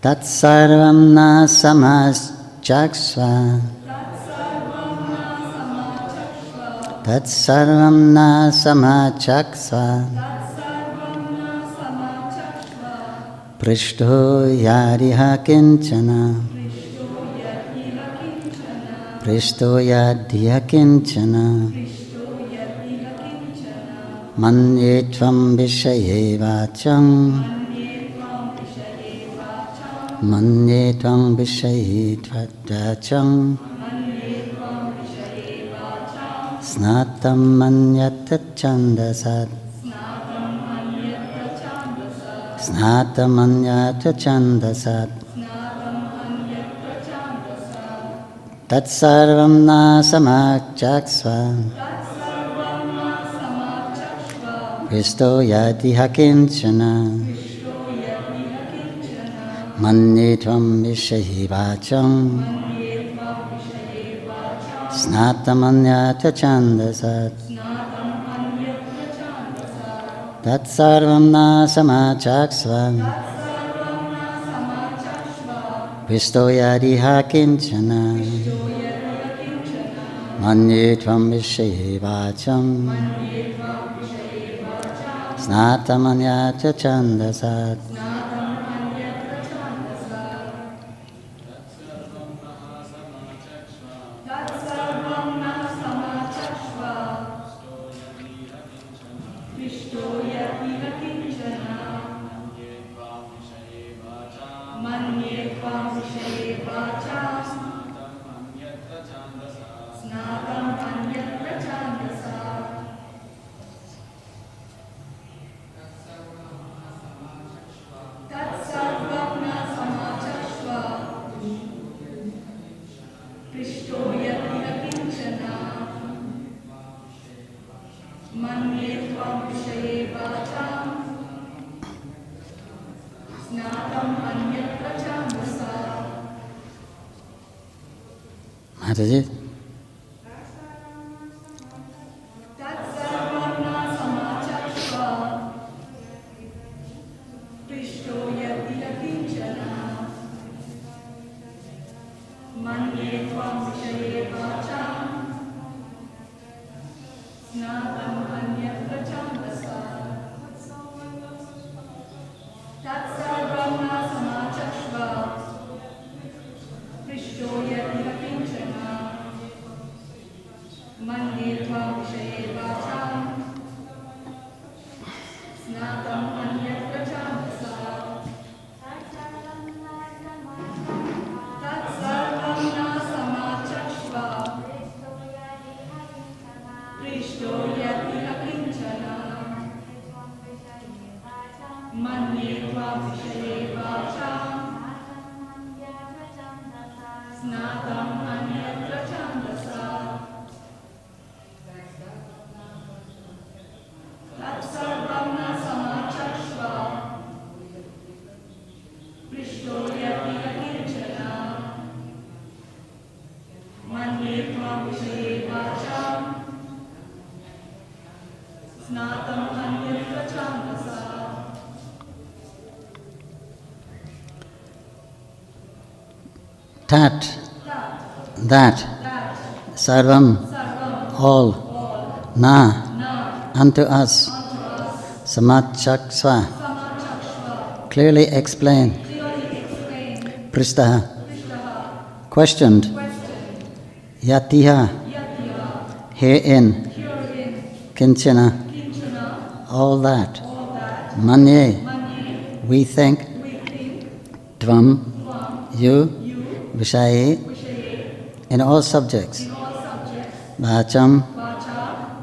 Tatsarvam na samachakshva. Tatsarvam na samachakshva. Prishto yadiha kinchana. Prishto yadiha kinchana. Manye tvam vishaye vacham. Manye tvam vishaye vacham. Snatam manyata chandasat. Snatam manyata chandasat. Tatsarvam na samachakshva. Kristo yati hakinchana. Manye tvam vishahi vacham. Snatamanyata chandasat. Tatsarvam na samachakshva. Kristo yati hakinchana. Manye tvam vishahi vacham. Snatamanyata chandasat. Mataji. Tat, that, sarvam, all, na, unto us, samachakshva, clearly explain, prishtaha, questioned, yatiha, herein, kinchana, all that, manye, we think, tvam, you, vishaye, in all subjects, vacham,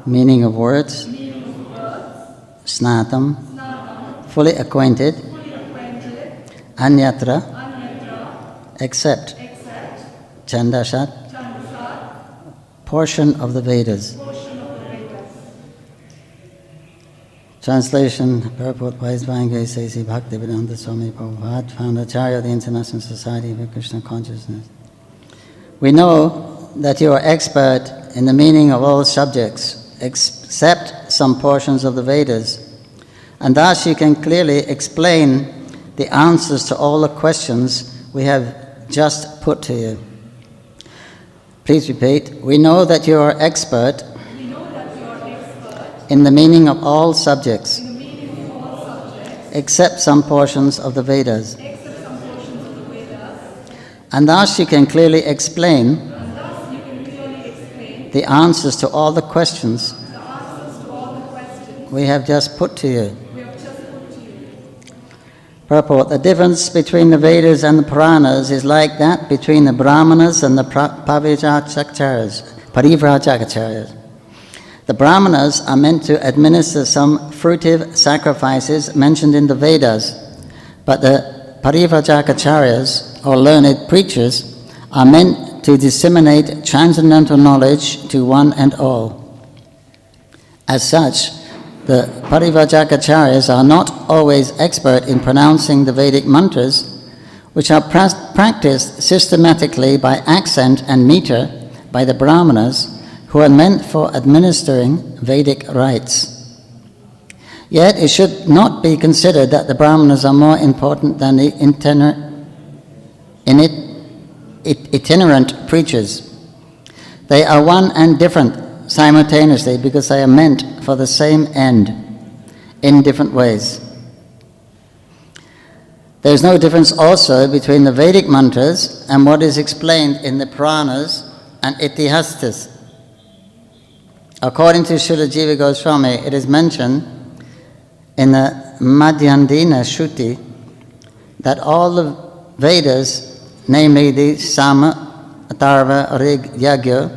meaning of words, snatam, fully acquainted, anyatra, except, chandasat, portion of the Vedas. Translation, Purport by Bhagavatam says, Bhaktivedanta Swami Prabhupada, founder Acharya of the International Society for Krishna Consciousness. We know that you are expert in the meaning of all subjects, except some portions of the Vedas, and thus you can clearly explain the answers to all the questions we have just put to you. Please repeat. We know that you are expert in the meaning of all subjects, except some portions of the Vedas. And thus you can clearly explain the answers to all the questions we have just put to you. Purport: the difference between the Vedas and the Puranas is like that between the Brahmanas and the Parivrajakacharyas. The Brahmanas are meant to administer some fruitive sacrifices mentioned in the Vedas, but the Parivrajakacharyas, or learned preachers, are meant to disseminate transcendental knowledge to one and all. As such, the Parivrajakacharyas are not always expert in pronouncing the Vedic mantras, which are practiced systematically by accent and meter by the Brahmanas, who are meant for administering Vedic rites. Yet it should not be considered that the Brahmanas are more important than the itinerant preachers. They are one and different simultaneously because they are meant for the same end in different ways. There is no difference also between the Vedic mantras and what is explained in the Puranas and Itihastas. According to Srila Jiva Goswami, it is mentioned in the Madhyandina Shruti that all the Vedas, namely the Sama, Atharva, Rig, Yagya,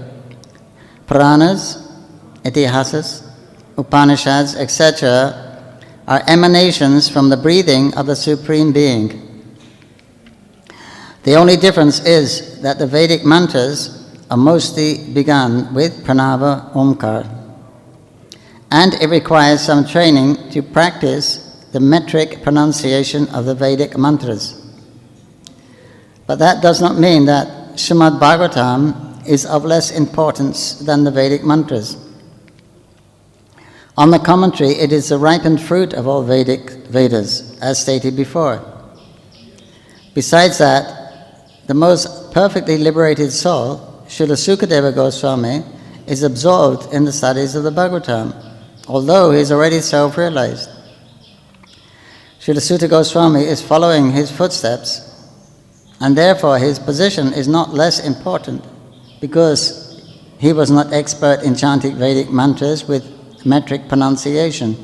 Puranas, Itihasas, Upanishads, etc., are emanations from the breathing of the Supreme Being. The only difference is that the Vedic mantras are mostly begun with Pranava Omkar, and it requires some training to practice the metric pronunciation of the Vedic mantras. But that does not mean that Srimad Bhagavatam is of less importance than the Vedic mantras. On the contrary, it is the ripened fruit of all Vedas, as stated before. Besides that, the most perfectly liberated soul, Srila Sukadeva Goswami, is absorbed in the studies of the Bhagavatam, although he is already self-realized. Srila Sutta Goswami is following his footsteps, and therefore his position is not less important because he was not expert in chanting Vedic mantras with metric pronunciation,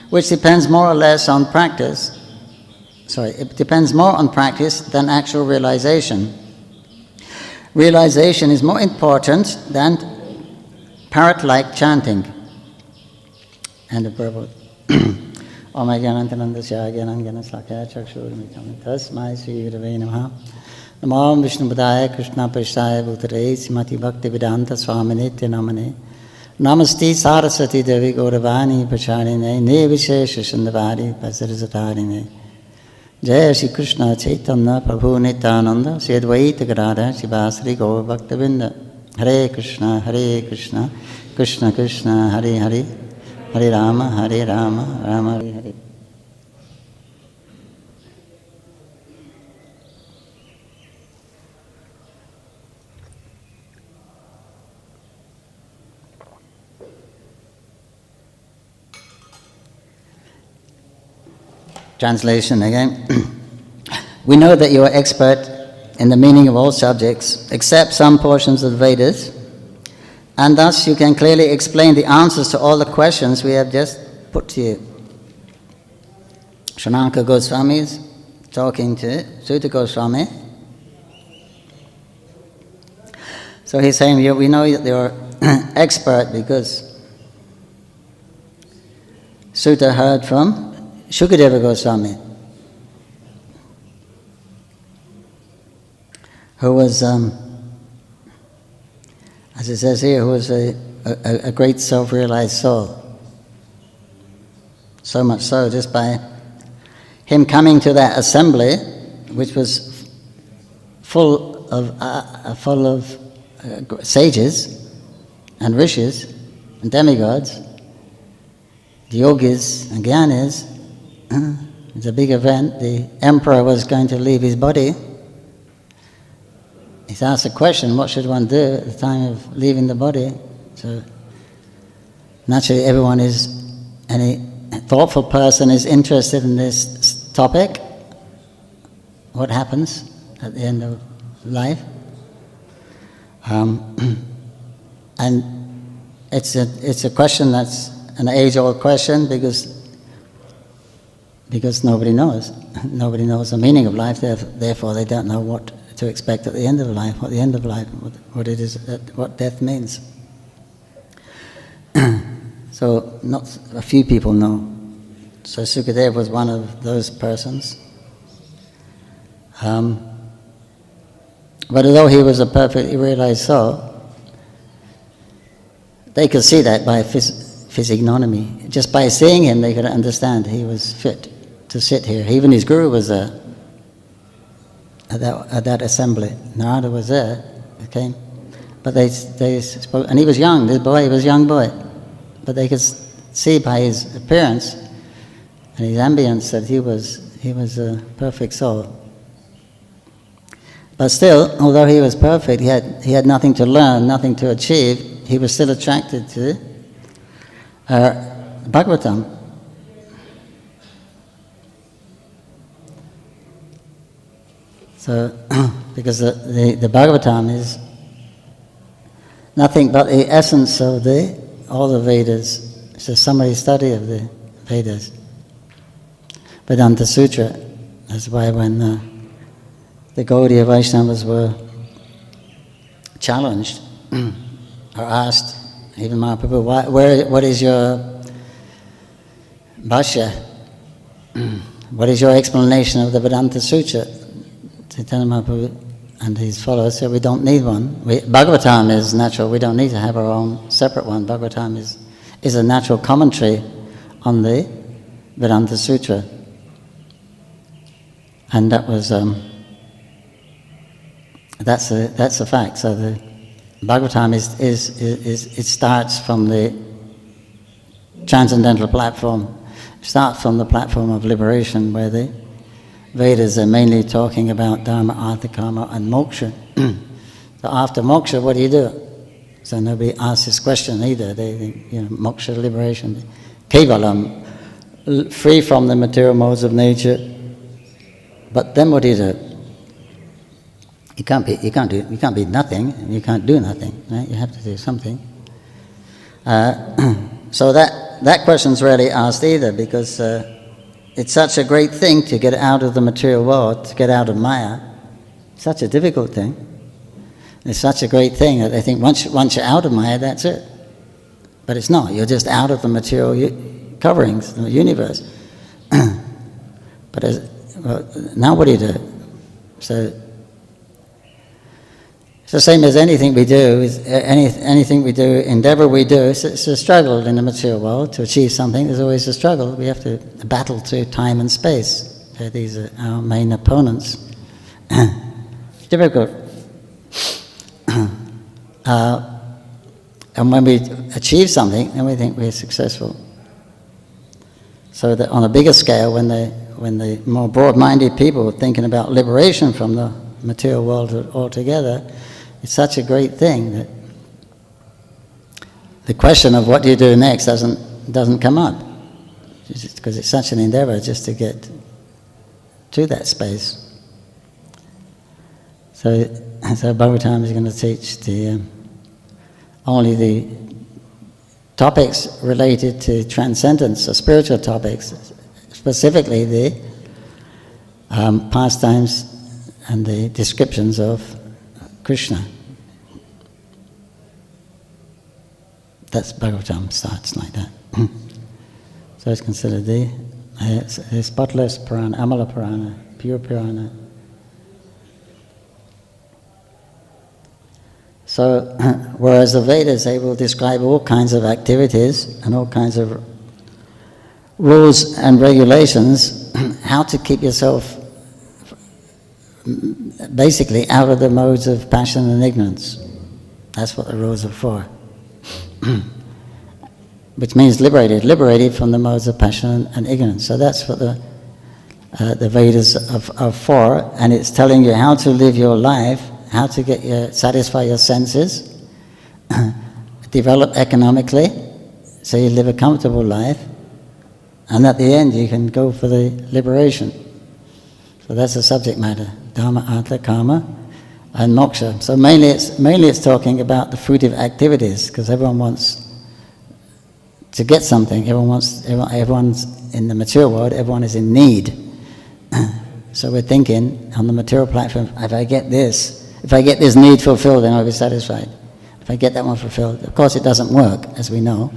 which depends more or less on practice. It depends more on practice than actual realization. Realization is more important than parrot-like chanting. End of purport. Om Jnanantanandasya Jnanangana Slakaya Chakshuramitam Tasmai Sri Gurave Namaha Namo Vishnu Padaya Krishna Prishaya Bhutare Srimati Bhakti Vedanta Swaminitya Namane Namaste Saraswati Devi Gauravani Pacharine Ne Vishesha Shandavari Pasarasatharine Jai Shri Krishna Chaitanya Prabhu Nityananda Sri Advaita Gadadhar Shivasri Gaur Bhaktavinda Hare Krishna Krishna Krishna Hare Hare Hare Rama Rama Hare Hare. Translation again. We know that you are expert in the meaning of all subjects, except some portions of the Vedas, and thus you can clearly explain the answers to all the questions we have just put to you. Sananka Goswami is talking to Sutta Goswami. So he's saying, we know that you're expert because Sutta heard from Shukadeva Goswami, who was, as it says here, who was a great self-realized soul. So much so, just by him coming to that assembly, which was full of sages and rishis and demigods, the yogis and jnanis, It's a big event. The emperor was going to leave his body. He's asked a question, what should one do at the time of leaving the body? So naturally any thoughtful person is interested in this topic. What happens at the end of life? And it's a question that's an age-old question because nobody knows. Nobody knows the meaning of life, therefore they don't know what to expect at the end of life, what the end of life, what it is, what death means. So not a few people know. So Sukadeva was one of those persons. But although he was a perfectly realized soul, they could see that by physiognomy. Just by seeing him, they could understand he was fit to sit here. Even his guru was there at that assembly. Narada was there. Okay, but they spoke, and he was young. This boy, he was a young boy, but they could see by his appearance and his ambience that he was a perfect soul. But still, although he was perfect, he had nothing to learn, nothing to achieve. He was still attracted to Bhagavatam. So, because the Bhagavatam is nothing but the essence of all the Vedas. It's a summary study of the Vedas. Vedanta Sutra. That's why when the Gaudiya Vaishnavas were challenged or asked, even Mahaprabhu, what is your bhashya? What is your explanation of the Vedanta Sutra? Chaitanya Mahaprabhu and his followers said, we don't need one. Bhagavatam is natural, we don't need to have our own separate one. Bhagavatam is a natural commentary on the Vedanta Sutra. And that was, that's a fact. So the Bhagavatam it starts from the transcendental platform. It starts from the platform of liberation, where the Vedas are mainly talking about Dharma, Artha, Kama, and Moksha. So after Moksha, what do you do? So nobody asks this question either. They think, Moksha, liberation, Kevalam, free from the material modes of nature. But then what do you do? You can't be nothing. You can't do nothing. Right? You have to do something. So that question's rarely asked either, because it's such a great thing to get out of the material world, to get out of Maya. It's such a difficult thing. It's such a great thing that they think once you're out of Maya, that's it. But it's not. You're just out of the material coverings, the universe. But now what do you do? So it's the same as anything we do. Anything we do, endeavor we do, it's a struggle in the material world. To achieve something, there's always a struggle. We have to battle through time and space. These are our main opponents. It's difficult. And when we achieve something, then we think we're successful. So that on a bigger scale, when the more broad-minded people are thinking about liberation from the material world altogether, it's such a great thing that the question of what do you do next doesn't come up, because it's such an endeavor just to get to that space. So Bhagavatam is going to teach only the topics related to transcendence, or spiritual topics, specifically the pastimes and the descriptions of Krishna. That's Bhagavatam starts like that. So it's considered the spotless Purana, Amala Purana, pure Purana. So, whereas the Vedas, they will describe all kinds of activities and all kinds of rules and regulations, how to keep yourself basically out of the modes of passion and ignorance. That's what the rules are for. Which means liberated from the modes of passion and ignorance. So that's what the the Vedas are for, and it's telling you how to live your life, how to satisfy your senses, develop economically, so you live a comfortable life, and at the end you can go for the liberation. So that's the subject matter: Dharma, Artha, Kama, and Moksha. So mainly it's talking about the fruitive activities, because everyone wants to get something. Everyone's in the material world. Everyone is in need. So we're thinking on the material platform: if I get this need fulfilled, then I'll be satisfied. If I get that one fulfilled, of course it doesn't work, as we know.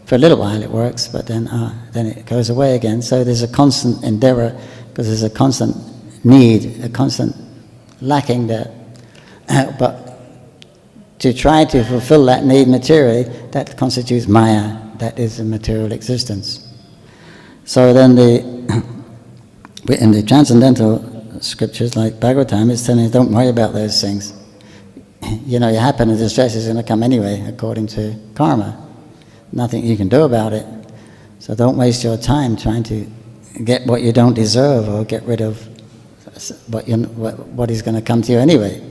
For a little while it works, but then it goes away again. So there's a constant endeavor, because there's a constant need, a constant lacking there. But to try to fulfill that need materially, that constitutes Maya. That is a material existence. So then in the transcendental scriptures like Bhagavatam, it's telling you, don't worry about those things. Your happiness and distress is going to come anyway, according to karma. Nothing you can do about it. So don't waste your time trying to get what you don't deserve, or get rid of what is going to come to you anyway.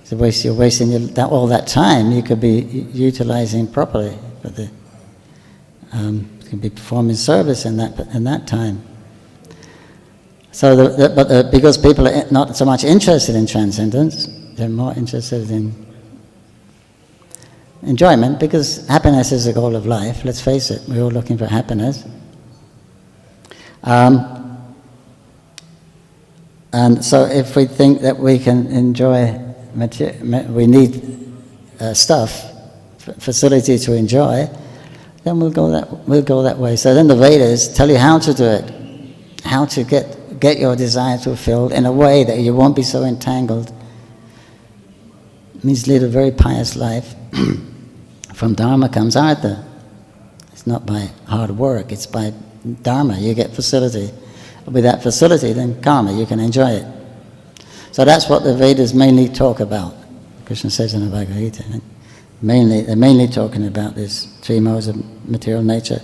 So you're wasting all that time you could be utilizing properly. You can be performing service in that time. So, because people are not so much interested in transcendence, they're more interested in enjoyment, because happiness is the goal of life. Let's face it, we're all looking for happiness. And so if we think that we can enjoy we need stuff, facility to enjoy, then we'll go that way. So then the Vedas tell you how to do it, how to get your desires fulfilled in a way that you won't be so entangled. It means lead a very pious life. From Dharma comes Artha. It's not by hard work, it's by Dharma. You get facility. With that facility, then karma, you can enjoy it. So that's what the Vedas mainly talk about. Krishna says in the Bhagavad Gita. They're mainly talking about these three modes of material nature,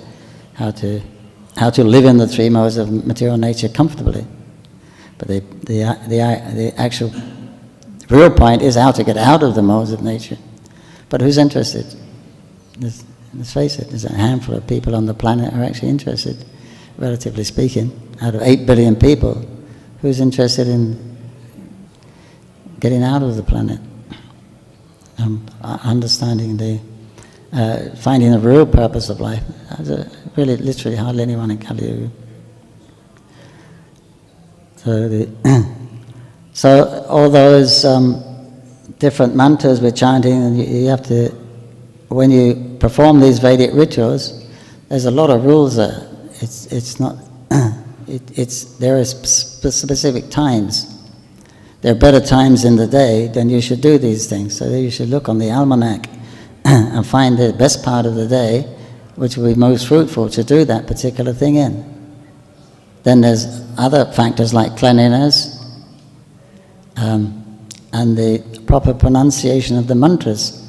how to live in the three modes of material nature comfortably. But the actual real point is how to get out of the modes of nature. But who's interested? Let's face it, there's a handful of people on the planet who are actually interested, relatively speaking. Out of 8 billion people, who's interested in getting out of the planet? Understanding finding the real purpose of life. Really, literally, hardly anyone in Kali Yuga. So all those different mantras we're chanting, and you have to, when you perform these Vedic rituals, there's a lot of rules there. It's not. There are specific times. There are better times in the day, then you should do these things. So you should look on the almanac and find the best part of the day, which will be most fruitful to do that particular thing in. Then there's other factors like cleanliness and the proper pronunciation of the mantras.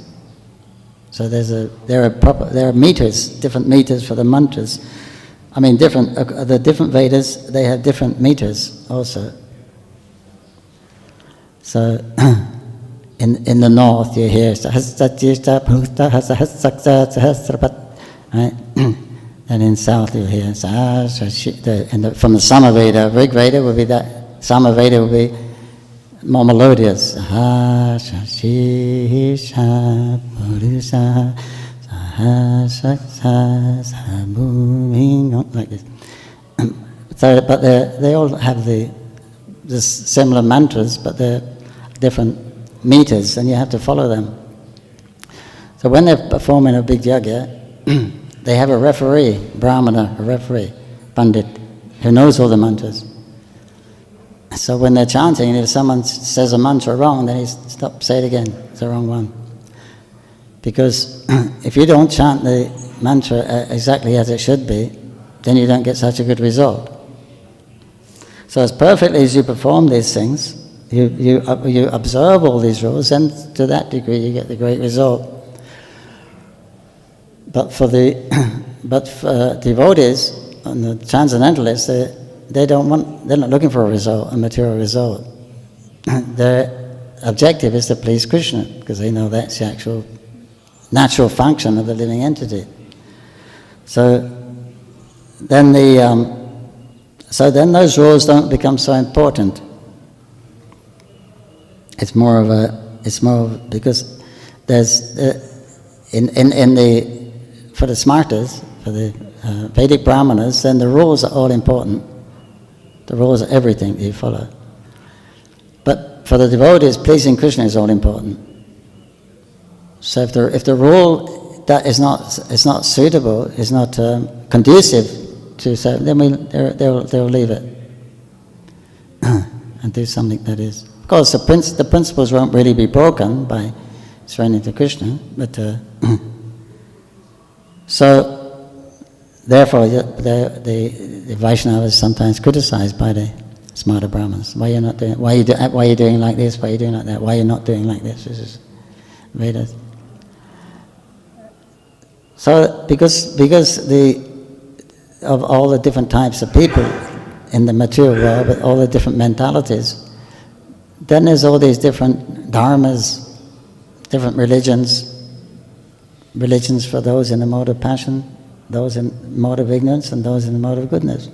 So there are meters, different meters for the mantras. I mean, the different Vedas, they have different meters also. So, in the north you hear right? And in south you hear from the Samaveda, Rig Veda would be that. Samaveda would be more melodious. Like this. So, but they all have the similar mantras, but they're different meters, and you have to follow them. So when they're performing a big yajna, they have a referee, brahmana, a referee, pandit, who knows all the mantras. So when they're chanting, if someone says a mantra wrong, then he stops, say it again, it's the wrong one. Because if you don't chant the mantra exactly as it should be, then you don't get such a good result. So as perfectly as you perform these things, you observe all these rules, and to that degree you get the great result. But for devotees and the transcendentalists, they're not looking for a material result. Their objective is to please Krishna, because they know that's the actual natural function of the living entity. So then those rules don't become so important. It's more because there's for the smartas, for the Vedic Brahmanas, then the rules are all important. The rules are everything that you follow. But for the devotees, pleasing Krishna is all important. So if the rule that is not suitable, is not conducive to serve, then they'll leave it and do something that is. Of course, the principles won't really be broken by surrendering to Krishna, but so therefore the Vaishnava is sometimes criticized by the smarta Brahmanas. Why are you doing like this? Why are you doing like that? Why are you not doing like this? This is Vedas. So because of all the different types of people in the material world, with all the different mentalities, then there's all these different dharmas, different religions for those in the mode of passion, those in the mode of ignorance, and those in the mode of goodness.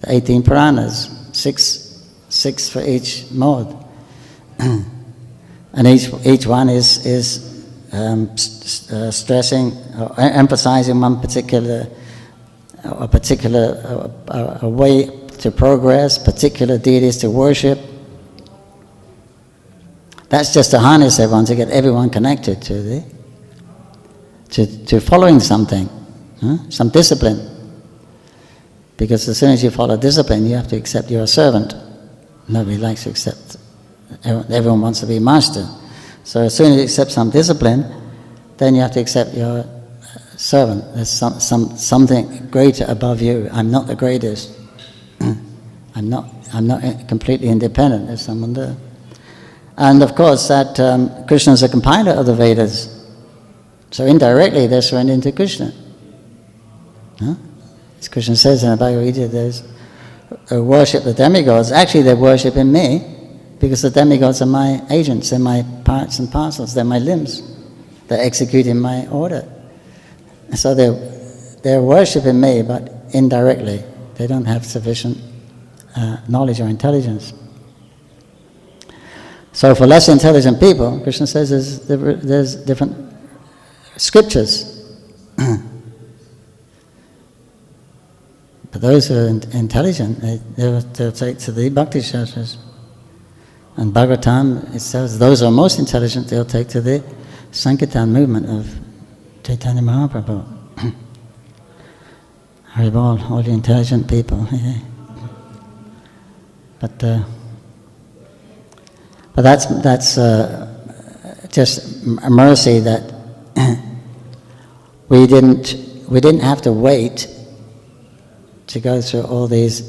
The 18 Puranas, six for each mode, and each one is stressing, or emphasizing one particular way to progress, particular deities to worship. That's just to harness everyone, to get everyone connected to following something, some discipline. Because as soon as you follow discipline, you have to accept you're a servant. Nobody likes to accept. Everyone wants to be master. So as soon as you accept some discipline, then you have to accept you're a servant. There's something greater above you. I'm not the greatest. I'm not completely independent. There's someone there. And of course, that Krishna is a compiler of the Vedas. So indirectly, they're surrendering to Krishna. As Krishna says in the Bhagavad Gita, there's worship the demigods. Actually, they're worshipping me, because the demigods are my agents. They're my parts and parcels. They're my limbs. They're executing my order. So they're worshipping me, but indirectly. They don't have sufficient knowledge or intelligence. So for less intelligent people, Krishna says there's different scriptures. But those who are intelligent, they'll take to the Bhakti Shastras. And Bhagavatam, it says those who are most intelligent, they'll take to the Sankirtan movement of Chaitanya Mahaprabhu. Haribol, all the intelligent people. But that's just a mercy that we didn't have to wait to go through all these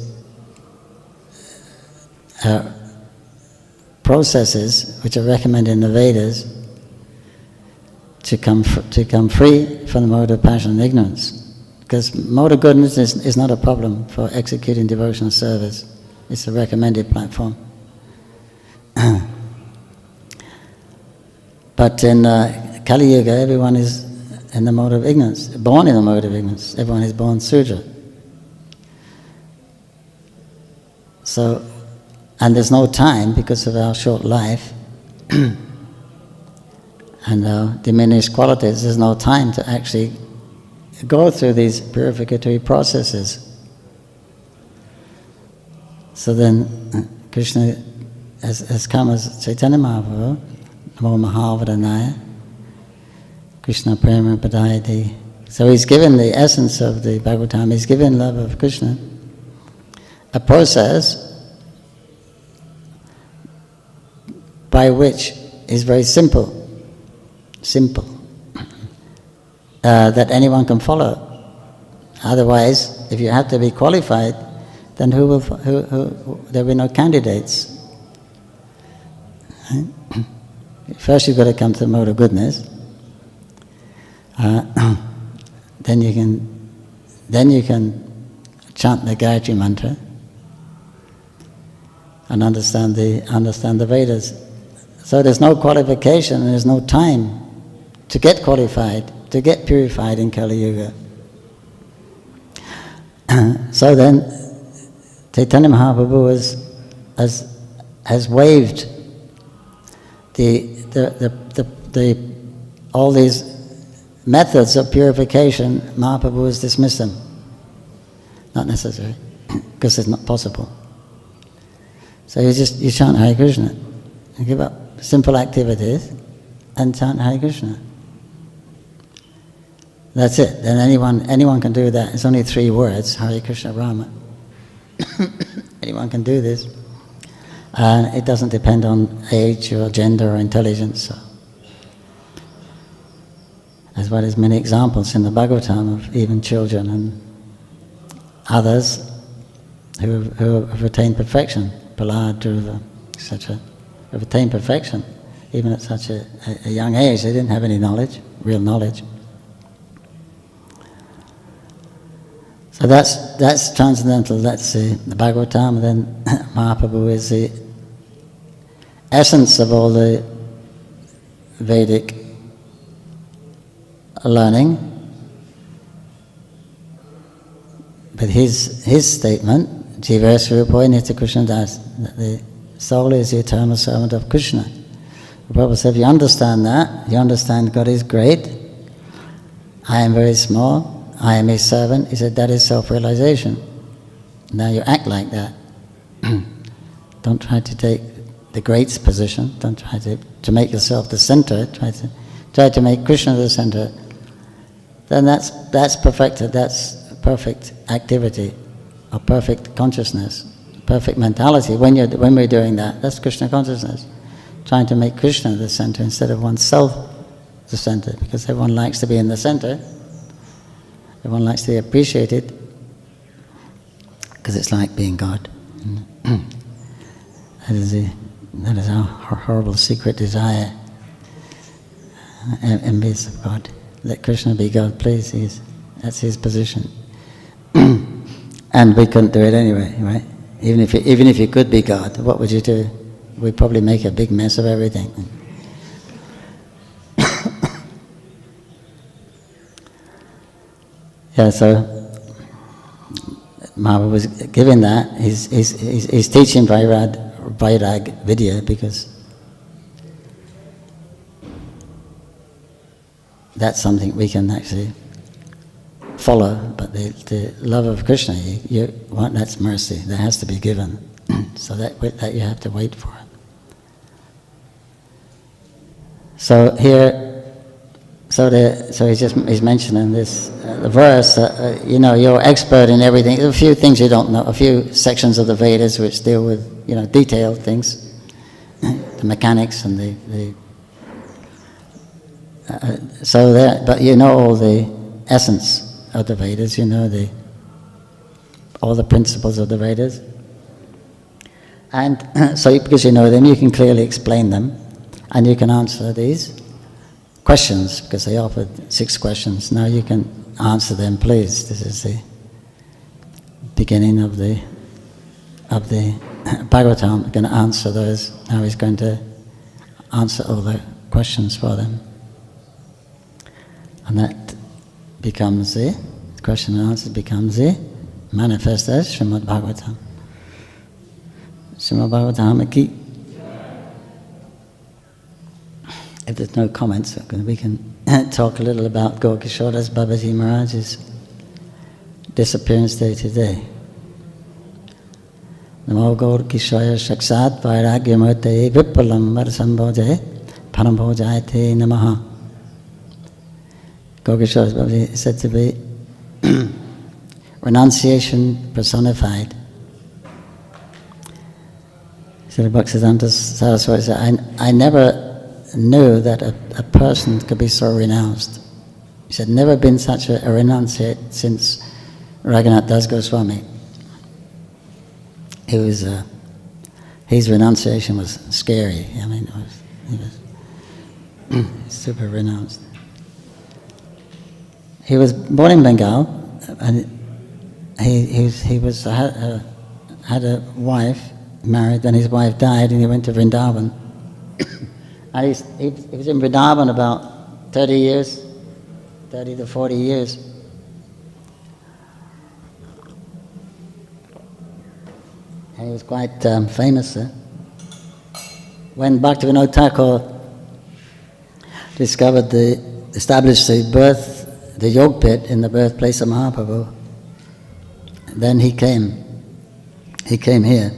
processes which are recommended in the Vedas to come free from the mode of passion and ignorance. Because mode of goodness is not a problem for executing devotional service. It's a recommended platform. But in Kali Yuga, everyone is in the mode of ignorance, born in the mode of ignorance. Everyone is born Sudra. So, and there's no time because of our short life and our diminished qualities. There's no time to actually go through these purificatory processes. So then Krishna has come as Chaitanya Mahaprabhu, Namo Mahavadhanaya, Krishna Prema Padayati. So he's given the essence of the Bhagavatam, he's given love of Krishna, a process by which is very simple, that anyone can follow. Otherwise, if you have to be qualified, then there will be no candidates. Right? First you've got to come to the mode of goodness. Then you can chant the Gayatri mantra, and understand the Vedas. So there's no qualification and there's no time to get qualified, to get purified in Kali Yuga. So then, Chaitanya Mahaprabhu has waived all these methods of purification. Mahaprabhu has dismissed them. Not necessary, because it's not possible. So you chant Hare Krishna. You give up simple activities and chant Hare Krishna. That's it. Then anyone can do that. It's only 3 words, Hare Krishna Rama. Anyone can do this. And it doesn't depend on age or gender or intelligence. So. As well as many examples in the Bhagavatam of even children and others who have attained perfection, Prahlad, Dhruva, etc., have attained perfection, even at such a young age. They didn't have any knowledge, real knowledge. So that's transcendental, that's the Bhagavatam, and then Mahaprabhu is the essence of all the Vedic learning. But his statement, Jiva Swarupa Nitya Krishna Das, that the soul is the eternal servant of Krishna. Prabhupada said, if you understand that, you understand God is great, I am very small, I am his servant. He said, that is self-realization. Now you act like that. Don't try to take the great's position. Don't try to make yourself the center. Try to make Krishna the center. Then that's perfected. That's perfect activity, or perfect consciousness, perfect mentality. When we're doing that, that's Krishna consciousness. Trying to make Krishna the center instead of oneself the center, because everyone likes to be in the center. Everyone likes to be appreciated, because it's like being God. That is our horrible secret desire, envious of God. Let Krishna be God, please. That's his position. And we couldn't do it anyway, right? Even if you could be God, what would you do? We'd probably make a big mess of everything. Yeah, so Mahaprabhu was giving that. He's teaching Vairag Vidya because that's something we can actually follow. But the love of Krishna, you want, that's mercy. That has to be given. So that you have to wait for. So here. So he's mentioning this the verse. You're expert in everything. There's a few things you don't know. A few sections of the Vedas which deal with detailed things, the mechanics and but you know all the essence of the Vedas. You know all the principles of the Vedas, and so because you know them, you can clearly explain them, and you can answer these questions, because they offered 6 questions. Now you can answer them, please. This is the beginning of the Bhagavatam. We're going to answer those. Now he's going to answer all the questions for them. And that becomes the question and answer becomes the manifest as Srimad Bhagavatam. Srimad Bhagavatam ki. If there's no comments, we can talk a little about Gaur Kishoredas Babaji Maharaj's disappearance day today. Namo Gaur Kishore Shakshat Vairagyamurte Vipalam Varsambhojaye Parambhojayate Namaha. Gaur Kishoredas Babaji is said to be renunciation personified. So the Bhaktisiddhanta Saraswati said, I never knew that a person could be so renounced. He said, never been such a renunciate since Raghunath Das Goswami. His renunciation was scary. I mean, he was super renounced. He was born in Bengal, and he had a wife married, then his wife died, and he went to Vrindavan. And he was in Vrindavan about 30 years, 30 to 40 years. And he was quite famous there. When Bhaktivinoda Thakur established the Yog Pit in the birthplace of Mahaprabhu, then he came here,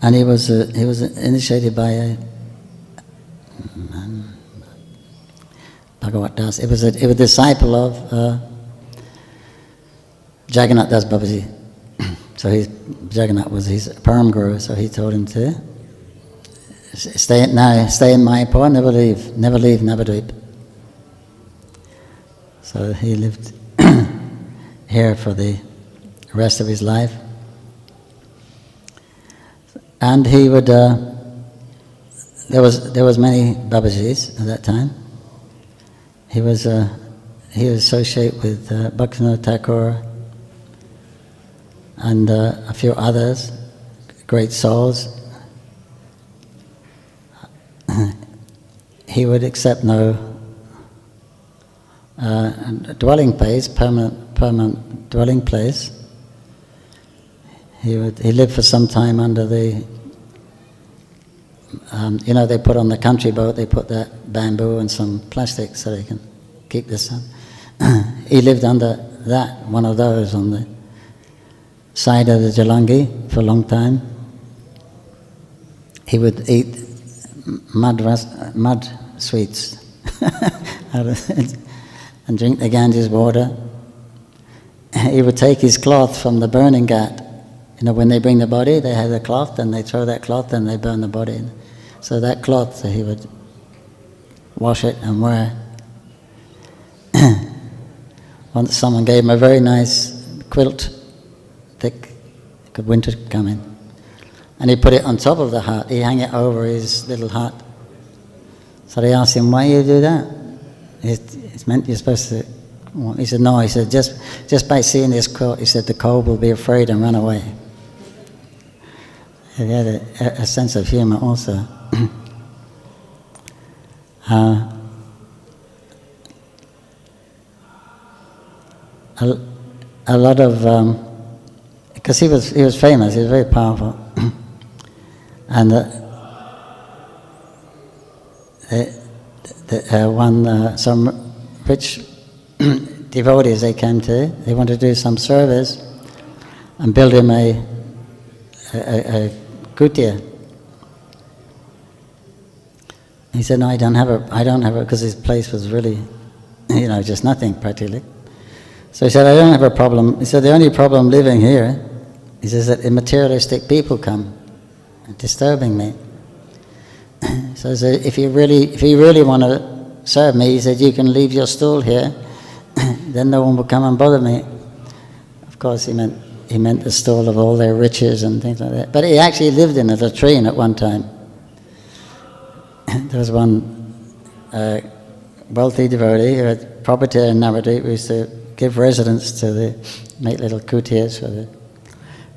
and he was initiated by a Bhagavat Das. It was a disciple of Jagannath Das Babaji. So Jagannath was his Param Guru, so he told him to stay in Mayapur, never leave Navadvip. So he lived here for the rest of his life. And he would, there was many Babajis at that time. He was associated with Bhaktivinoda Thakur and a few others, great souls. He would accept no dwelling place, permanent dwelling place. He lived for some time under the, they put on the country boat, they put that bamboo and some plastic so they can keep the sun. He lived under that, one of those on the side of the Jalangi for a long time. He would eat mud sweets and drink the Ganges water. He would take his cloth from the burning ghat. When they bring the body, they have the cloth, and they throw that cloth, and they burn the body. So that cloth, he would wash it and wear. Once someone gave him a very nice quilt, thick, good winter come in. And he put it on top of the hut. He hung it over his little hut. So they asked him, why you do that? It's meant you're supposed to... He said, no. He said, just by seeing this quilt, he said, the cold will be afraid and run away. He had a sense of humor also. A lot of... because he was famous, he was very powerful. And some rich devotees they came to, they wanted to do some service and build him a kutia. He said, no, I don't have it, because his place was really, just nothing practically. So he said, I don't have a problem. He said, the only problem living here, he says, that materialistic people come disturbing me. So he said, if you really want to serve me, he said, you can leave your stool here, then no one will come and bother me. Of course, he meant the stool of all their riches and things like that. But he actually lived in a latrine at one time. There was one wealthy devotee who had property in Navadvip, who used to give residence to make little kutias for the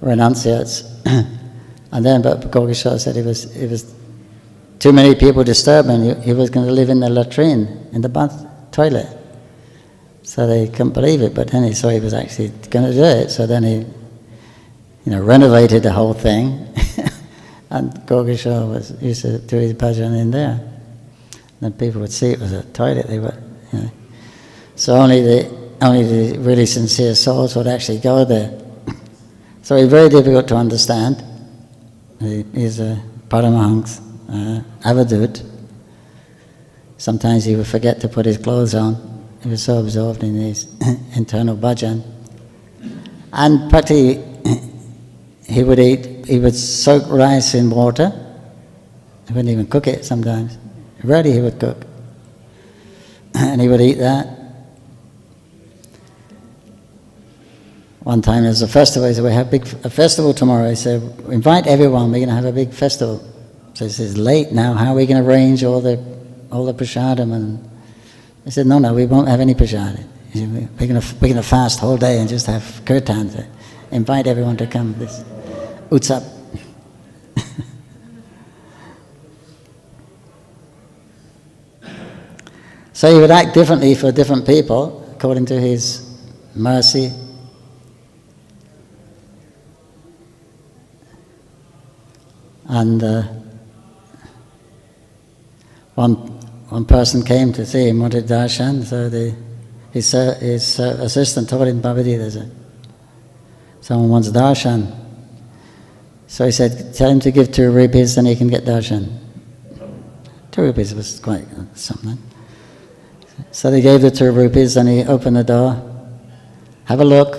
renunciates. And then, but Gokishwar said it was too many people disturbing. He was going to live in the latrine, in the bath toilet. So they couldn't believe it. But then he saw he was actually going to do it. So then he, renovated the whole thing. And Gokishwar used to do his bhajan in there. Then people would see it was a toilet. They were, So only the really sincere souls would actually go there. So he's very difficult to understand. He's a Paramahans, Avadut. Sometimes he would forget to put his clothes on. He was so absorbed in his internal bhajan. And practically, he would soak rice in water. He wouldn't even cook it sometimes. Rarely he would cook. And he would eat that. One time there was a festival, he said, we have a festival tomorrow. He said, invite everyone, we're going to have a big festival. So he says, late now, how are we going to arrange all the prasadam? And he said, no, we won't have any prasadam. We're going to fast whole day and just have kirtan. Invite everyone to come, this utsap. So he would act differently for different people according to his mercy. And one person came to see him, wanted darshan, so his assistant told him, Babaji, someone wants darshan. So he said, tell him to give 2 rupees and he can get darshan. 2 rupees was quite something. So they gave the 2 rupees and he opened the door. Have a look.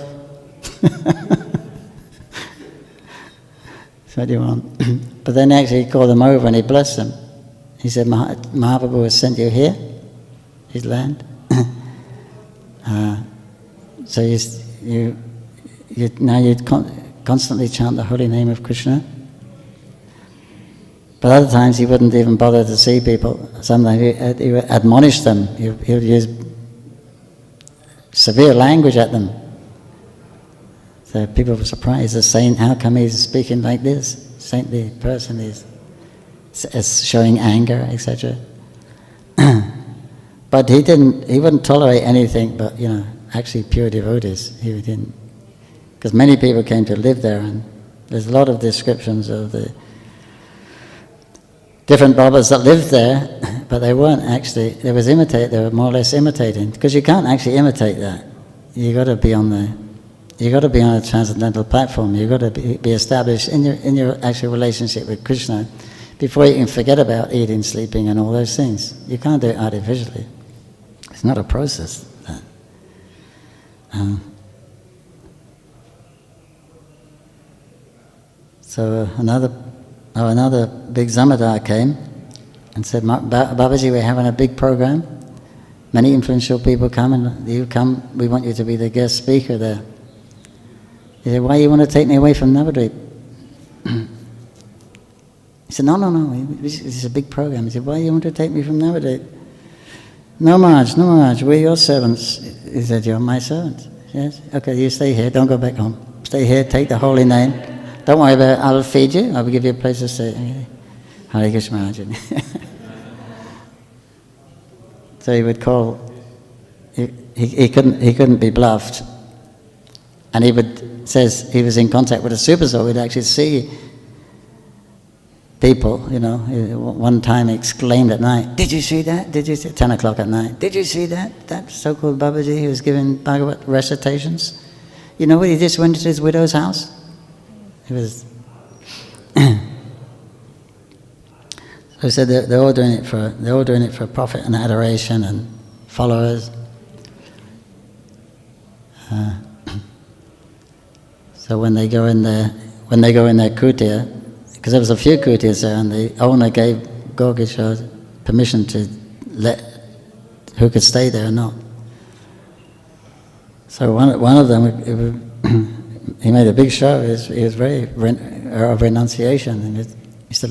So what do you want? But then actually he called them over and he blessed them. He said, Mahaprabhu has sent you here, his land. So now you constantly chant the holy name of Krishna. But other times he wouldn't even bother to see people. Sometimes he would admonish them. He would use severe language at them. So people were surprised. The saint, how come he's speaking like this? Saintly person is showing anger, etc. But he wouldn't tolerate anything but, actually pure devotees. He didn't. Because many people came to live there, and there's a lot of descriptions of the different Babas that lived there, but they weren't actually, they were more or less imitating. Because you can't actually imitate that. You've got to be on a transcendental platform. You've got to be established in your actual relationship with Krishna before you can forget about eating, sleeping, and all those things. You can't do it artificially. It's not a process. So another big Zamadar came and said, Babaji, we're having a big program. Many influential people come, and you come, we want you to be the guest speaker there. He said, why do you want to take me away from Navadvip? He said, no, this is a big program. He said, why do you want to take me from Navadvip? No Maharaj, we're your servants. He said, you're my servants. Yes? Okay, you stay here, don't go back home. Stay here, take the holy name. Don't worry about it, I'll feed you, I'll give you a place to stay. Hare Krishna Maharaj. So he would call, he couldn't be bluffed. And says he was in contact with a super soul, he'd actually see people, one time exclaimed at night, did you see that? 10 o'clock at night, did you see that so-called Babaji who was giving Bhagavad recitations? You know what, he just went to his widow's house. It was so he said they're all doing it for profit and adoration and followers. So when they go in their kutir, because there was a few kutirs there, and the owner gave Gorkishore permission to let who could stay there or not. So one of them, he made a big show. He was very of renunciation, and he used to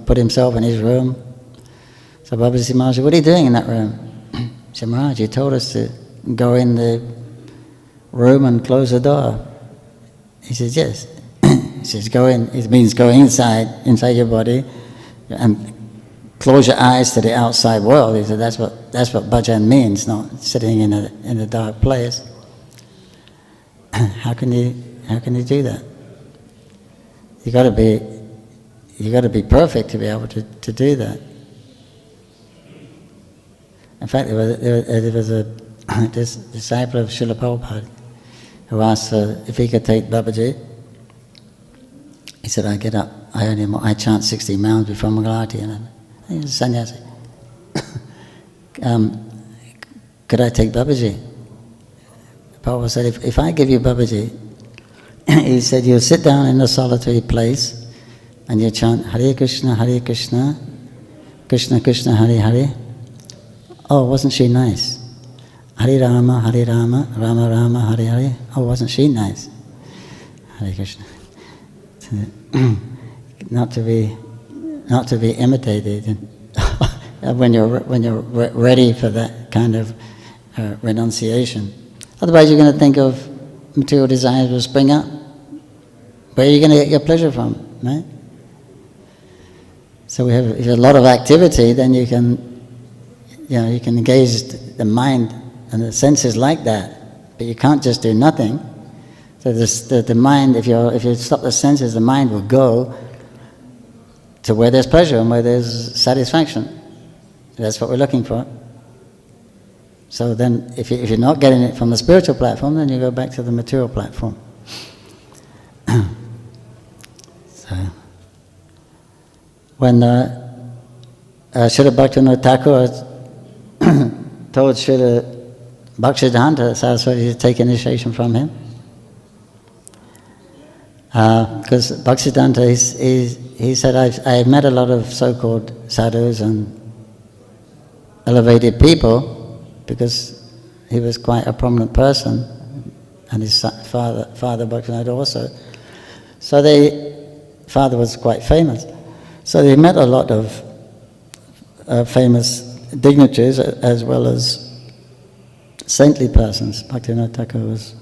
put himself in his room. So Babaji said, Maharaj, what are you doing in that room? He said, Maharaj, you told us to go in the room and close the door. He says, yes. He says, go in. It means go inside your body, and close your eyes to the outside world. He said, that's what bhajan means, not sitting in a dark place. How can you do that? You got to be perfect to be able to do that. In fact, there was this disciple of Srila Prabhupada who asked if he could take Babaji. He said, I get up, I chant 60 mounds before Mangalarti, and he was a sannyasi. Could I take Babaji? Prabhupada said, if I give you Babaji, he said, you'll sit down in a solitary place and you chant Hare Krishna, Krishna Krishna, Hare Hare. Oh, wasn't she nice? Hare Rama, Rama Rama, Hare Hare. Oh, wasn't she nice? Hare Krishna. Not to be imitated when you're ready for that kind of renunciation. Otherwise, you're going to think of material desires will spring up. Where are you going to get your pleasure from, right? So if you have a lot of activity, then you can you can engage the mind and the senses like that, but you can't just do nothing. So the mind, if you stop the senses, the mind will go to where there's pleasure and where there's satisfaction. That's what we're looking for. So then, if you're not getting it from the spiritual platform, then you go back to the material platform. So, when Srila Bhaktivinoda Thakur told Srila Bhaktisiddhanta Saraswati to take initiation from him, because Bhaktisiddhanta, he said, I've met a lot of so-called sadhus and elevated people, because he was quite a prominent person, and his father Bhaktivinoda also. So father was quite famous. So they met a lot of famous dignitaries as well as saintly persons. Bhaktivinoda Thakur was.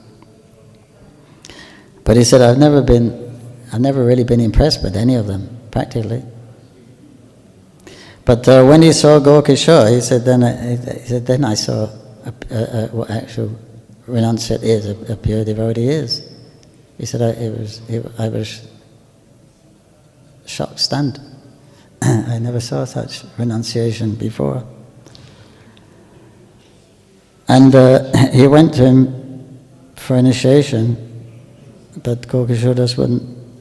But he said, I've never really been impressed with any of them, practically. But when he saw Gaurkishore, he said, then I saw what actual renunciate is, a pure devotee is. He said, I was shocked, stunned. I never saw such renunciation before. And he went to him for initiation, but Gaurkishore Das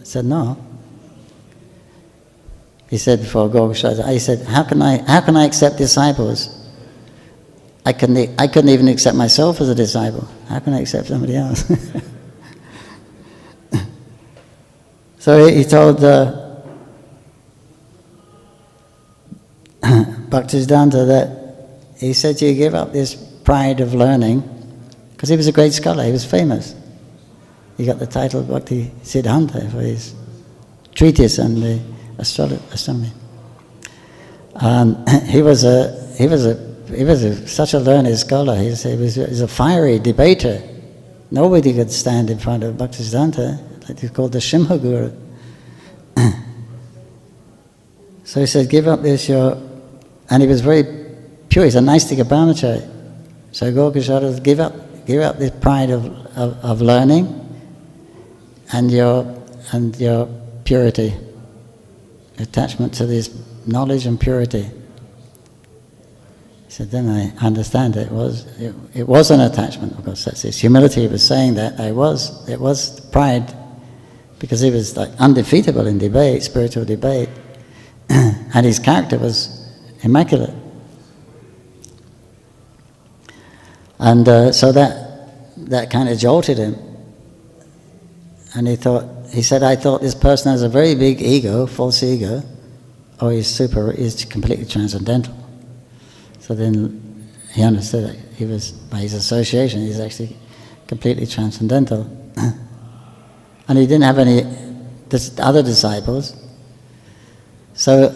said no. He said before Gaurkishore, he said, how can I accept disciples? I couldn't even accept myself as a disciple. How can I accept somebody else? So he told Bhaktisiddhanta that he said, you give up this pride of learning, because he was a great scholar, he was famous. He got the title of Bhaktisiddhanta for his treatise on the astronomy. He was such a learned scholar. He was a fiery debater. Nobody could stand in front of Bhaktisiddhanta. He's called the Shimha Guru. So he said, give up this and he was very pure. He's a Naistika brahmachari. So Gaurkishore, give up this pride of learning and your purity, attachment to this knowledge and purity. He said, then I understand it was an attachment. Of course, that's his humility. He was saying that it was pride, because he was like undefeatable in debate, spiritual debate, and his character was immaculate. And so that kind of jolted him. And he said, I thought this person has a very big ego, false ego, or he's completely transcendental. So then he understood that he was, by his association, he's actually completely transcendental. And he didn't have any other disciples. So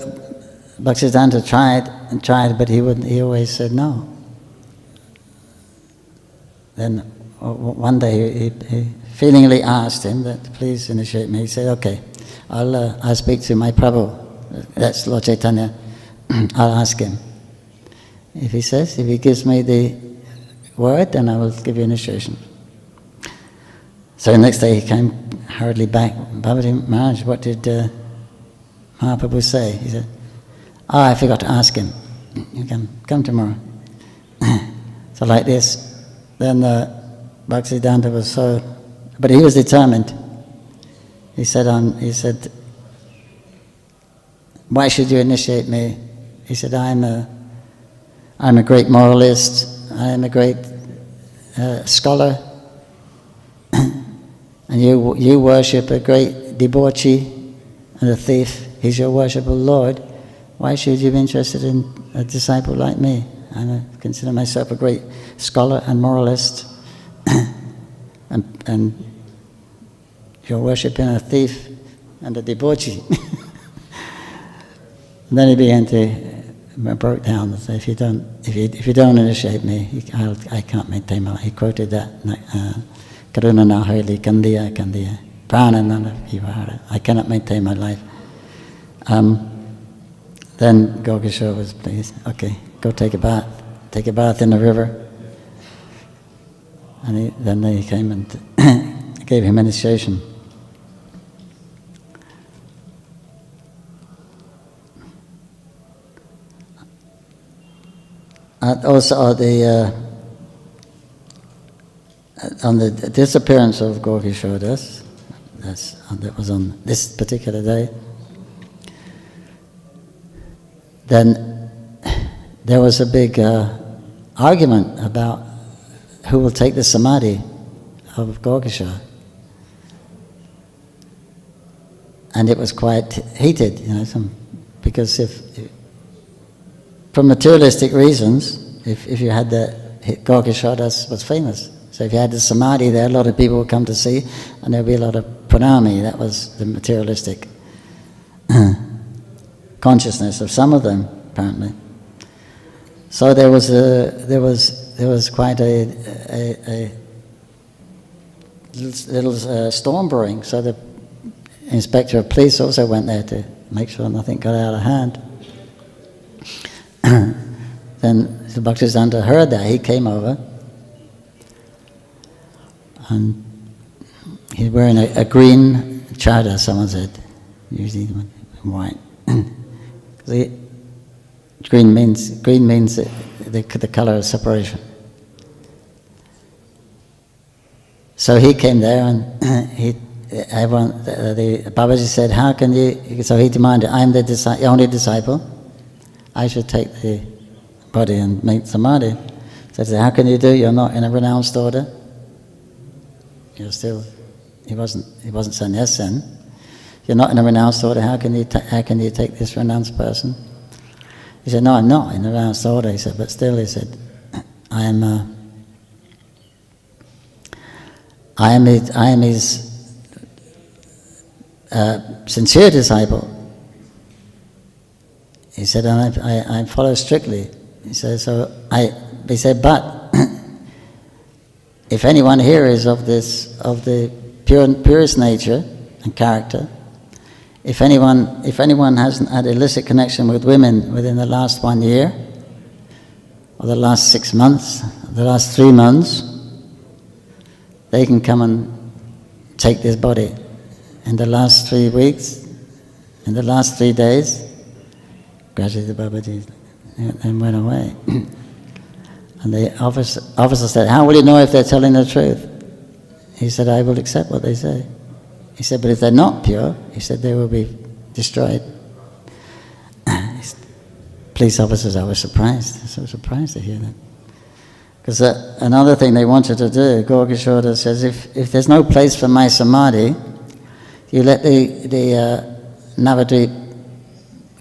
Bhaktisiddhanta tried, but he always said no. Then one day he feelingly asked him that, please initiate me. He said, okay, I'll speak to my Prabhu, that's Lord Chaitanya, I'll ask him. If he gives me the word, then I will give you initiation. So the next day he came hurriedly back. Bhagavati Maharaj, what did Mahaprabhu say? He said, I forgot to ask him. You can come tomorrow. So like this, then Bhaktisiddhanta was but he was determined. He said, why should you initiate me? He said, I'm a great moralist, I am a great scholar, and you worship a great debauchee and a thief. He's your worshipful Lord. Why should you be interested in a disciple like me? I consider myself a great scholar and moralist, and you're worshipping a thief and a debauchee. And then he began to broke down and said, if you don't initiate me, I can't maintain my life. He quoted that, Karuna Nahali Kandiya Kandiya Prana Nana Vivara. I cannot maintain my life. Then Gaurkishore was pleased. Okay. go take a bath in the river. And then they came and gave him initiation. Also, on the disappearance of Gorkishodas, that was on this particular day, then there was a big argument about who will take the samadhi of Gorkisha. And it was quite heated, because from materialistic reasons, if you had the Gorkishodas was famous. So if you had the samadhi there, a lot of people would come to see, and there would be a lot of pranami. That was the materialistic consciousness of some of them, apparently. So there was quite a little storm brewing. So the inspector of police also went there to make sure nothing got out of hand. Then the Bhaktisiddhanta heard that. He came over, and he's wearing a green chadar, someone said, usually white. Green means the color of separation. So he came there, and the Babaji said, "How can you?" So he demanded, "I'm the only disciple. I should take the body and make samadhi." So he said, "How can you do? You're not in a renounced order. You're still." He wasn't sannyas then. You're not in a renounced order. How can you take this renounced person? He said, "No, I'm not in a renounced order." He said, "But still," he said, I am his sincere disciple." He said, "And I follow strictly." He said, he said, "But if anyone here is of the purest nature and character, if anyone hasn't had illicit connection with women within the last 1 year, or the last 6 months, or the last 3 months, they can come and take this body. In the last 3 weeks, in the last 3 days," gradually the Babaji then went away. And the officer said, "How will you know if they're telling the truth?" He said, "I will accept what they say." He said, "But if they're not pure," he said, "they will be destroyed." Police officers, I was surprised. So surprised to hear that. Because another thing they wanted to do, Gorkishoda says, if there's no place for my samadhi, you let the Navadvip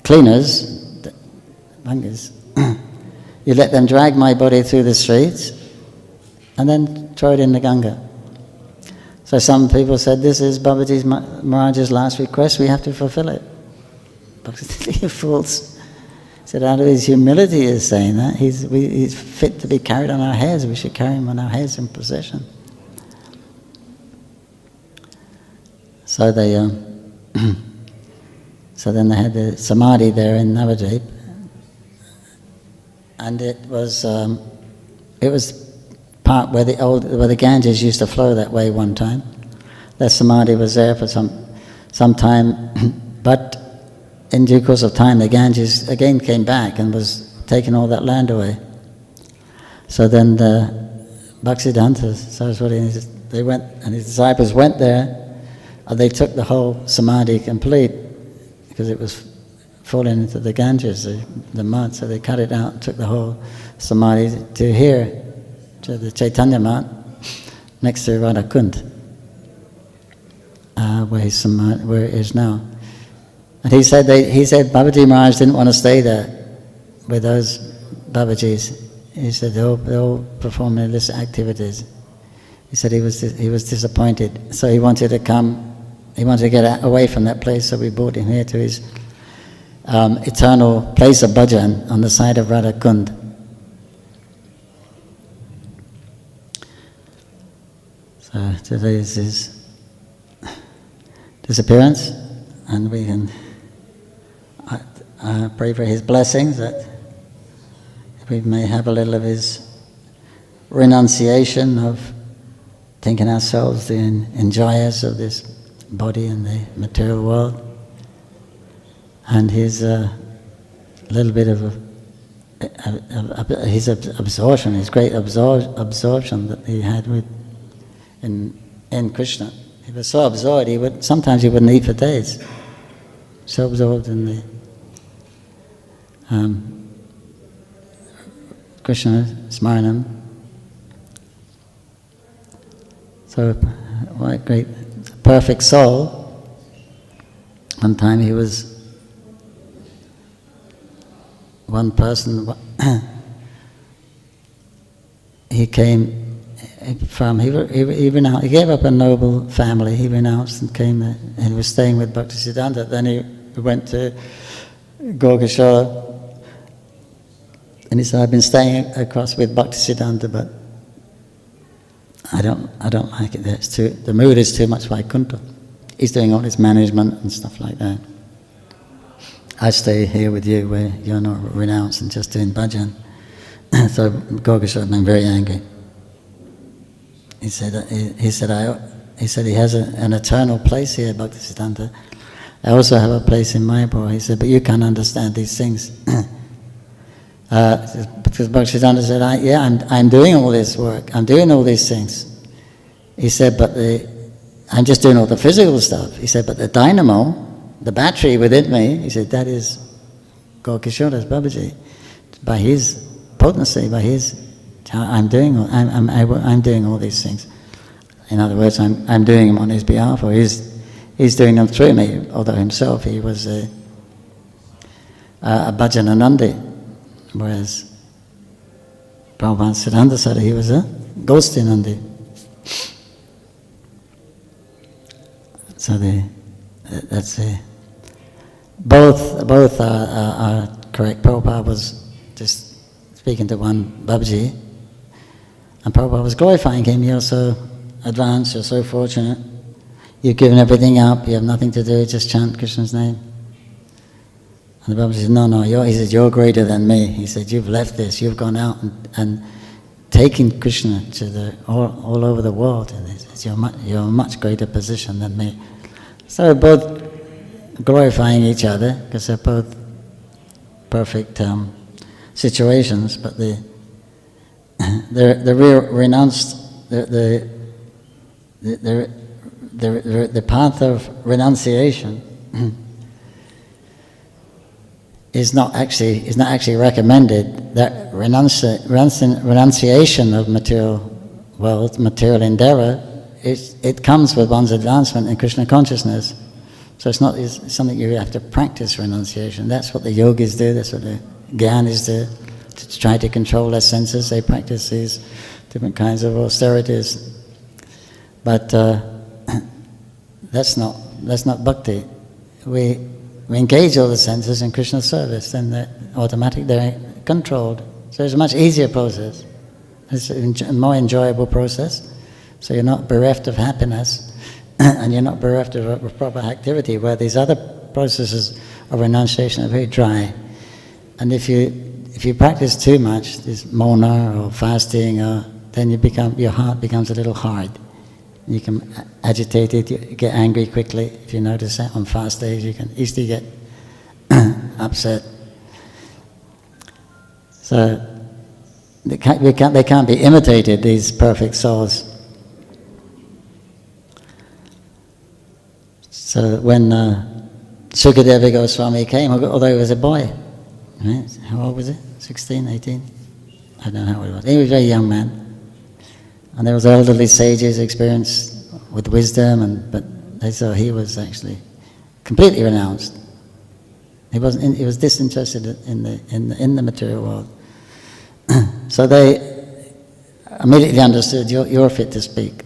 cleaners, the Bhangas, you let them drag my body through the streets and then throw it in the Ganga. So some people said, "This is Babaji Maharaj's last request, we have to fulfill it." You fools. He said, out of his humility he is saying that. He's fit to be carried on our heads. We should carry him on our heads in procession. So so then they had the samadhi there in Navadvip, and it was part where the Ganges used to flow that way one time. The samadhi was there for some time, but in due course of time, the Ganges again came back and was taking all that land away. So then the Bhaktisiddhanta Saraswati, they went, and his disciples went there, and they took the whole samadhi complete, because it was falling into the Ganges, the mud, so they cut it out and took the whole samadhi to here, to the Chaitanya Mat, next to Radhakund, where it is now. And he said Babaji Maharaj didn't want to stay there with those Babajis. He said they'll perform illicit activities. He said he was disappointed, so he wanted to come. He wanted to get away from that place, so we brought him here to his eternal place of bhajan on the side of Radhakund. So today is his disappearance, and we can pray for his blessings, that we may have a little of his renunciation of thinking ourselves the enjoyers of this body and the material world, and his little bit of his absorption, his great absorption that he had in Krishna. He was so absorbed, sometimes he wouldn't eat for days. So absorbed in the Krishna Smaranam. So, what a great, perfect soul. One time he was one person, he came from, he gave up a noble family, he renounced and came there, and he was staying with Bhaktisiddhanta. Then he went to Gokishora, and he said, I've been staying across with Bhaktisiddhanta, but I don't like it there. The mood is too much Vaikuntha. He's doing all his management and stuff like that. I stay here with you where you're not renounced and just doing bhajan. So Gokishora became very angry. He said he has an eternal place here, Bhaktisiddhanta. I also have a place in Mayapur. He said, but you can't understand these things. Because Bhaktisiddhanta said, I'm doing all this work. I'm doing all these things. He said, but I'm just doing all the physical stuff. He said, but the dynamo, the battery within me, he said, that is Gokishora's Babaji. By his potency, by his, I'm doing all these things. In other words, I'm doing them on his behalf, or he's doing them through me. Although himself he was a Bhajananandi, whereas Prabhupada Siddhanta said he was a Ghostinandi. So both are correct. Prabhupada was just speaking to one Babaji, and Prabhupada was glorifying him. You're so advanced, you're so fortunate. You've given everything up, you have nothing to do, just chant Krishna's name. And the Babaji said, no, he said, you're greater than me. He said, you've left this, you've gone out and taken Krishna to all over the world. And he says, you're a much greater position than me. So both glorifying each other, because they're both perfect situations, but the real renounced, the path of renunciation is not actually recommended. That renunciation of material world, material endeavor, it comes with one's advancement in Krishna consciousness. So it's something you have to practice renunciation. That's what the yogis do, that's what the jnanis do, to try to control their senses. They practice these different kinds of austerities. But that's not bhakti. We engage all the senses in Krishna's service, then they're controlled. So it's a much easier process. It's a more enjoyable process. So you're not bereft of happiness, and you're not bereft of proper activity, where these other processes of renunciation are very dry. And if you practice too much, this mona or fasting, then your heart becomes a little hard. You can agitate it, you get angry quickly. If you notice that on fast days, you can easily get upset. So they can't be imitated, these perfect souls. So when Sukadeva Goswami came, although he was a boy, right? How old was he? 16, 18? I don't know how old he was. He was a very young man. And there was elderly sages experienced with wisdom, but they saw he was actually completely renounced. He was disinterested in the material world. So they immediately understood, you're fit to speak.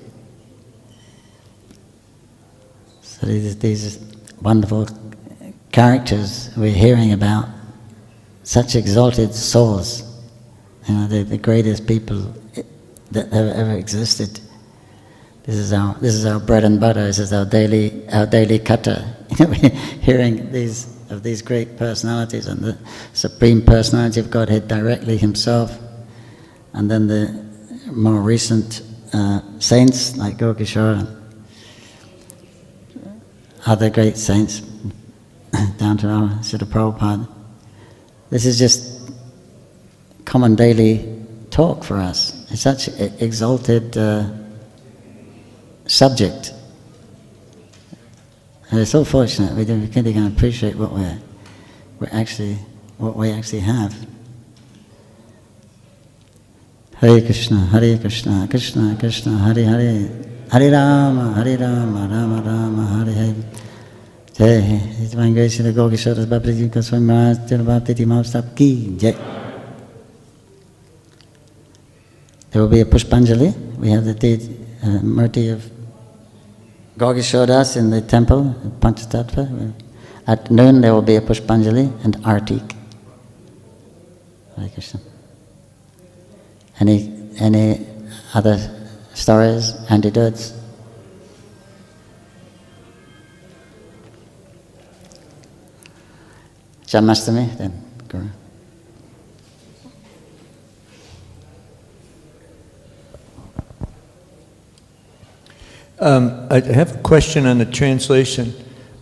So these wonderful characters we're hearing about, such exalted souls, the greatest people that have ever existed. This is our bread and butter. This is our daily kata. We're hearing these of these great personalities, and the Supreme Personality of Godhead directly himself, and then the more recent saints like Gokishore and other great saints, down to our Srila Prabhupada. This is just common daily talk for us. It's such an exalted subject. And we're so fortunate. We can't even appreciate what we actually have. Hare Krishna, Krishna Krishna, Hare Hare, Hare Rama, Rama Rama, Hare Hare. Jai, His Divine Grace Srila Gokishore Bhakti Goswami Maharaj, Srila Bhakti Mahasabha Ki Jai. There will be a Pushpanjali. We have the Murti of Gokishore Das in the temple, Panchatattva. At noon there will be a Pushpanjali and Artik. Hare Krishna. Any other stories, anecdotes? Janmashtami, then Guru. I have a question on the translation.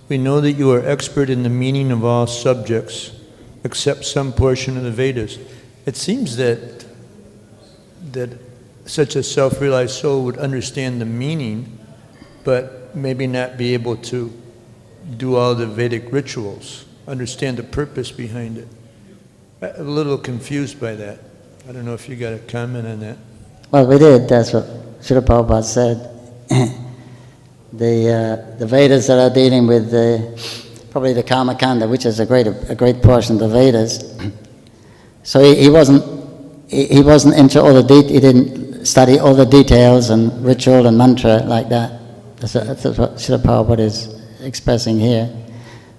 We know that you are expert in the meaning of all subjects, except some portion of the Vedas. It seems that such a self-realized soul would understand the meaning, but maybe not be able to do all the Vedic rituals, understand the purpose behind it. I'm a little confused by that. I don't know if you got a comment on that. Well, we did. That's what Srila Prabhupada said. The Vedas that are dealing with probably the Karma Kanda, which is a great portion of the Vedas. So he wasn't into all the he didn't study all the details and ritual and mantra like that. That's what Srila Prabhupada is expressing here.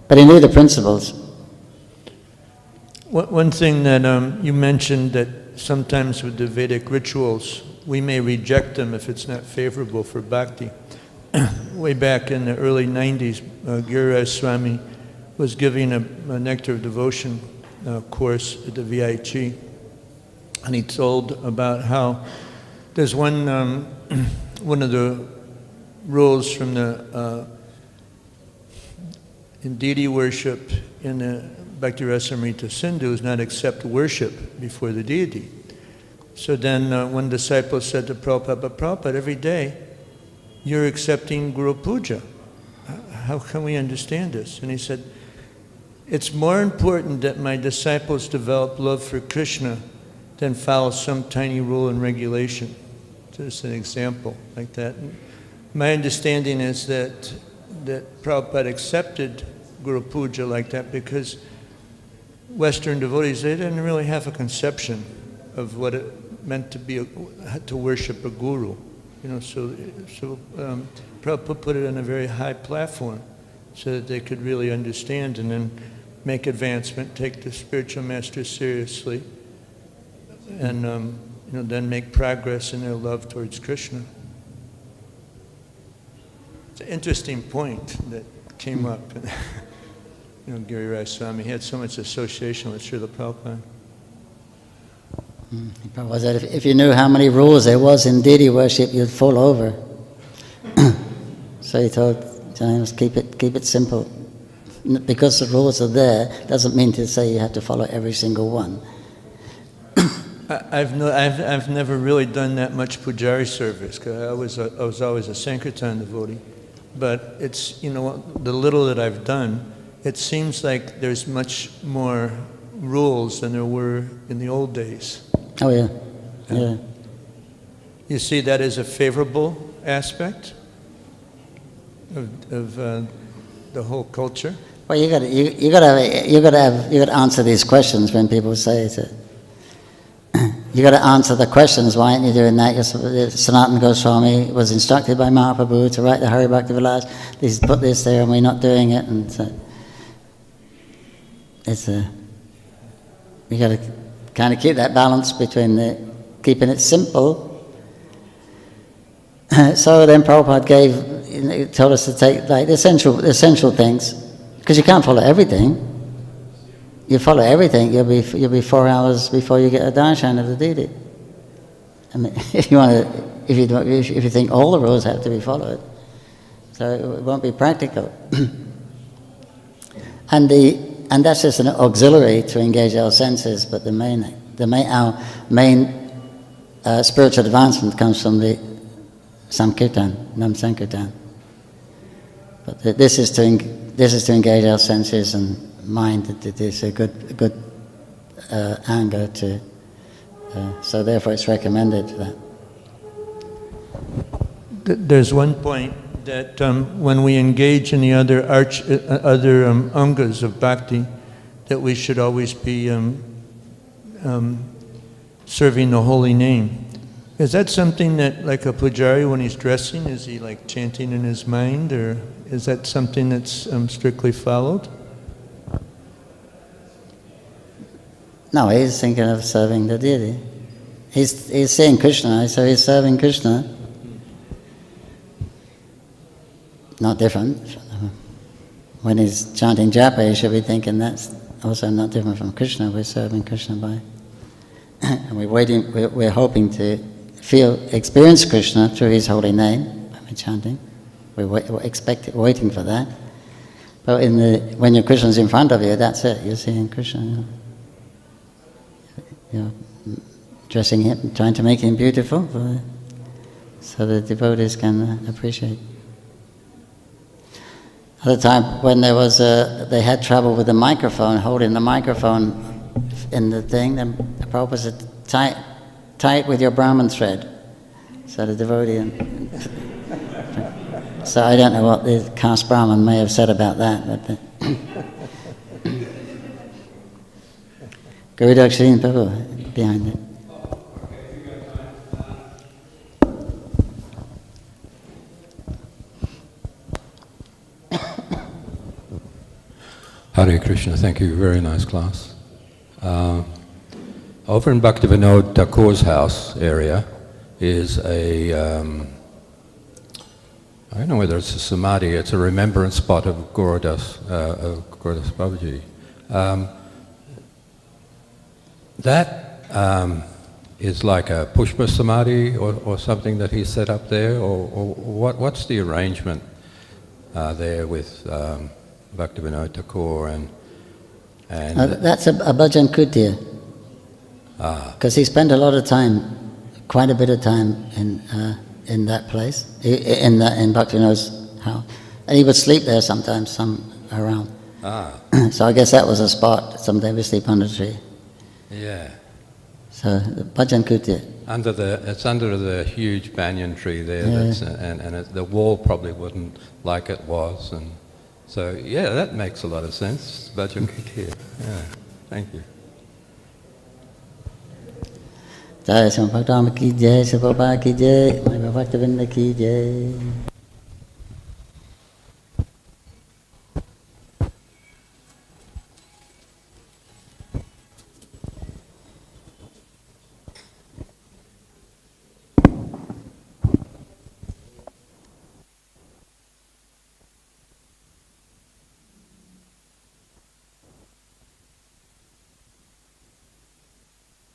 But he knew the principles. One thing that you mentioned, that sometimes with the Vedic rituals, we may reject them if it's not favorable for bhakti. Way back in the early 90s, Giriraj Swami was giving a Nectar of Devotion course at the VIG, and he told about how there's one of the rules from the in deity worship in the Bhakti Rasamrita Sindhu is not accept worship before the deity. So then one disciple said to Prabhupada, "But Prabhupada, every day you're accepting Guru Puja. How can we understand this?" And he said, "It's more important that my disciples develop love for Krishna than follow some tiny rule and regulation." Just an example like that. And my understanding is that Prabhupada accepted Guru Puja like that because Western devotees, they didn't really have a conception of what it meant to worship a guru. So Prabhupada put it on a very high platform so that they could really understand and then make advancement, take the spiritual master seriously, and then make progress in their love towards Krishna. It's an interesting point that came up. Giriraj Swami, he had so much association with Srila Prabhupada. Prabhupada said, if you knew how many rules there was in deity worship, you'd fall over. So he told Jains, keep it simple. Because the rules are there, doesn't mean to say you have to follow every single one. I've never really done that much pujari service, because I was always a Sankirtan devotee. But it's, the little that I've done, it seems like there's much more rules than there were in the old days. Oh yeah, yeah. You see that as a favorable aspect of the whole culture? Well, you got to answer these questions when people say it. You got to answer the questions. Why aren't you doing that? Sanatana Goswami was instructed by Mahaprabhu to write the Hari Bhakti Vilas. He's put this there, and we're not doing it. And so we got to kind of keep that balance between keeping it simple. So then Prabhupada told us to take like the essential things, because you can't follow everything. you follow everything, you'll be 4 hours before you get a darshan of the deity. I mean, if you think all the rules have to be followed, so it won't be practical. And that's just an auxiliary to engage our senses. But our main spiritual advancement comes from the Sankirtan, Nam Sankirtan. But this is to engage our senses and mind. It is a good anger to. So therefore, it's recommended that. There's one point that when we engage in the other angas of bhakti, that we should always be serving the holy name. Is that something that, like a pujari, when he's dressing, is he like chanting in his mind, or is that something that's strictly followed? No, he's thinking of serving the deity. He's seeing Krishna, so he's serving Krishna. Not different. When he's chanting japa, he should be thinking that's also not different from Krishna. We're serving Krishna by, and we're hoping to experience Krishna through his holy name when we're chanting. We're waiting for that. But when your Krishna's in front of you, that's it. You're seeing Krishna. You're dressing him, trying to make him beautiful, so the devotees can appreciate. At the time when they had trouble with the microphone, holding the microphone in the thing, then the Prabhupada said, tie it with your Brahman thread. So the devotee. So I don't know what the caste Brahman may have said about that, but. Guru Dakshin Prabhu behind it. Hare Krishna, thank you. Very nice class. Over in Bhaktivinoda Thakur's house area is a, I don't know whether it's a samadhi, it's a remembrance spot of Gurudas Babaji. That is like a Pushpa Samadhi or something that he set up there, or what's the arrangement there with Bhaktivinoda Thakur and that's a bhajan kutir. Because he spent a lot of time, quite a bit of time in that place, in Bhaktivinoda's house, and he would sleep there sometimes, around. So I guess that was a spot. Sometimes we sleep under a tree. Yeah. So the bhajan kutir. It's under the huge banyan tree there, and the wall probably wouldn't like it was, and so yeah, that makes a lot of sense. Bhajan kutir. Yeah. Thank you. Jai Sri Bhakti ki jai, Sri Prabhupada ki jai, Bhaktivinoda ki jai.